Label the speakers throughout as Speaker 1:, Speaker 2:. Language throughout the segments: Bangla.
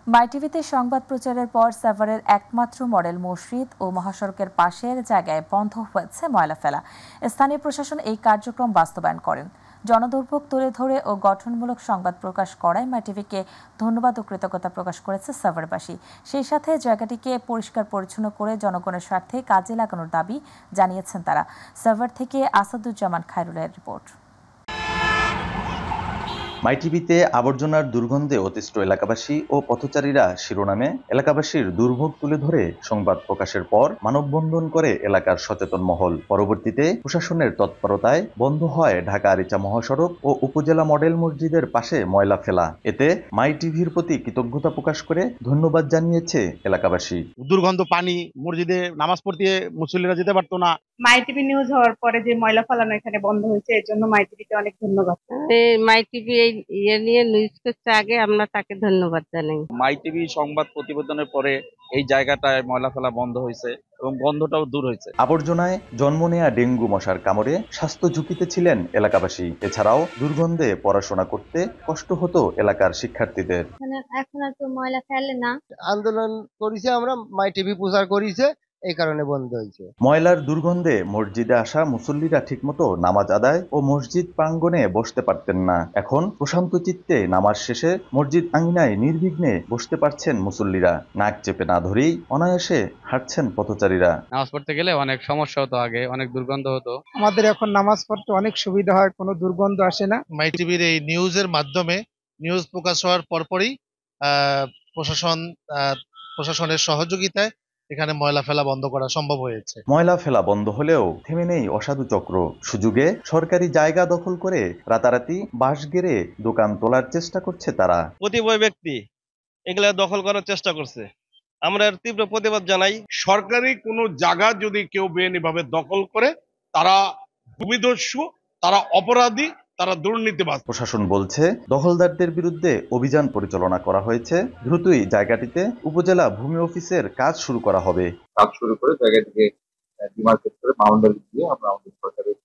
Speaker 1: মাইটিভিতে সংবাদ প্রচারের পর সাভারের একমাত্র মডেল মসজিদ ও মহাসড়কের পাশের জায়গায় বন্ধ হয়েছে ময়লা ফেলা। স্থানীয় প্রশাসন এই কার্যক্রম বাস্তবায়ন করেন। জনদুর্ভোগ তুলে ধরে ও গঠনমূলক সংবাদ প্রকাশ করায় মাইটিভিকে ধন্যবাদ ও কৃতজ্ঞতা প্রকাশ করেছে সাভারবাসী। সেই সাথে জায়গাটিকে পরিষ্কার পরিচ্ছন্ন করে জনগণের স্বার্থে কাজে লাগানোর দাবি জানিয়েছেন তারা। সাভার থেকে আসাদুজ্জামান খায়রুলের রিপোর্ট।
Speaker 2: মাইটিভিতে আবর্জনার দুর্গন্ধে অতিষ্ঠ এলাকাবাসী ও পথচারীরা শিরোনামে এলাকাবাসীর দুর্ভোগ তুলে ধরে সংবাদ প্রকাশের পর মানববন্ধন করে এলাকার সচেতন মহল। পরবর্তীতে প্রশাসনের তৎপরতায় বন্ধ হয় ঢাকা আরিচা মহাসড়ক ও উপজেলা মডেল মসজিদের পাশে ময়লা ফেলা। এতে মাইটিভির প্রতি কৃতজ্ঞতা প্রকাশ করে ধন্যবাদ জানিয়েছে এলাকাবাসী।
Speaker 3: দুর্গন্ধ পানি, মসজিদে নামাজ পড়তে মুসল্লিরা যেতে পারতো না।
Speaker 4: মাইটিভি নিউজ হওয়ার পরে যে ময়লা ফেলানো এখানে বন্ধ হয়েছে, এর জন্য মাইটিভিকে অনেক ধন্যবাদ।
Speaker 5: মাইটিভি এই নিয়ে নিউজ করছে আগে, আমরা তাকে ধন্যবাদ জানাই।
Speaker 6: মাইটিভি সংবাদ প্রতিবেদনের পরে এই জায়গাটায় ময়লা ফেলা বন্ধ হয়েছে এবং গন্ধটাও দূর হয়েছে।
Speaker 2: আবর্জনায় জন্ম নেয়া ডেঙ্গু মশার কামড়ে স্বাস্থ্য ঝুঁকিতে ছিলেন এলাকাবাসী। এছাড়াও দুর্গন্ধে পড়াশোনা করতে কষ্ট হতো এলাকার শিক্ষার্থীদের।
Speaker 7: এখন আর তো ময়লা ফেলে না।
Speaker 8: আন্দোলন করেছে, আমরা মাইটিভি প্রচার করেছে, এই কারণে বন্ধ হয়েছে।
Speaker 2: ময়লার দুর্গন্ধে মসজিদে আসা মুসল্লিরা ঠিকমতো নামাজ আদায় ও মসজিদ প্রাঙ্গণে বসতে পারতেন না। এখন প্রশান্ত চিত্তে নামাজ শেষে মসজিদ আঙিনায় নির্বিঘ্নে বসতে পারছেন মুসল্লিরা। নাক চেপে না ধরেই অনায়াসে হাঁটছেন পথচারীরা।
Speaker 9: নামাজ পড়তে গেলে অনেক সমস্যা হতো, আগে অনেক দুর্গন্ধ হতো।
Speaker 10: আমাদের এখন নামাজ পড়তে অনেক সুবিধা হয়, কোনো দুর্গন্ধ আসে না।
Speaker 3: মাইটিভির এই নিউজের মাধ্যমে নিউজ প্রকাশ হওয়ার পরপরই প্রশাসনের সহযোগিতায় এখানে ময়লা ফেলা বন্ধ করা সম্ভব হয়েছে।
Speaker 2: ময়লা ফেলা বন্ধ হলেও থেমে নেই অসাধু চক্র। সুযোগে সরকারি জায়গা দখল করে রাতারাতি বাঁশ গেড়ে দোকান তোলার চেষ্টা করছে তারা।
Speaker 11: কতিপয় ব্যক্তি এগুলা দখল করার চেষ্টা করছে, আমরা এর তীব্র প্রতিবাদ জানাই।
Speaker 3: সরকারি কোনো জায়গা যদি কেউ বেআইনিভাবে দখল করে, তারা ভূমিদস্যু, তারা অপরাধী, তারা দুর্নীতিবাজ।
Speaker 2: প্রশাসন বলছে দখলদারদের বিরুদ্ধে অভিযান পরিচালনা করা হয়েছে। দ্রুতই জায়গাটিতে উপজেলা ভূমি অফিসের কাজ শুরু করা হবে।
Speaker 12: কাজ শুরু করে জায়গাটিকে ডিমার্কেট করে বাউন্ডারি দিয়ে আমরা আমাদের সরকারের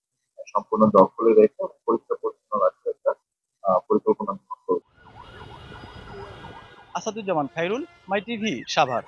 Speaker 12: সম্পূর্ণ দখলে রেখে পরিষ্কার পরিচ্ছন্ন রাখতে একটা পরিকল্পনা করব।
Speaker 6: আসাদুজ্জামান খায়রুল, মাইটিভি, সাভার।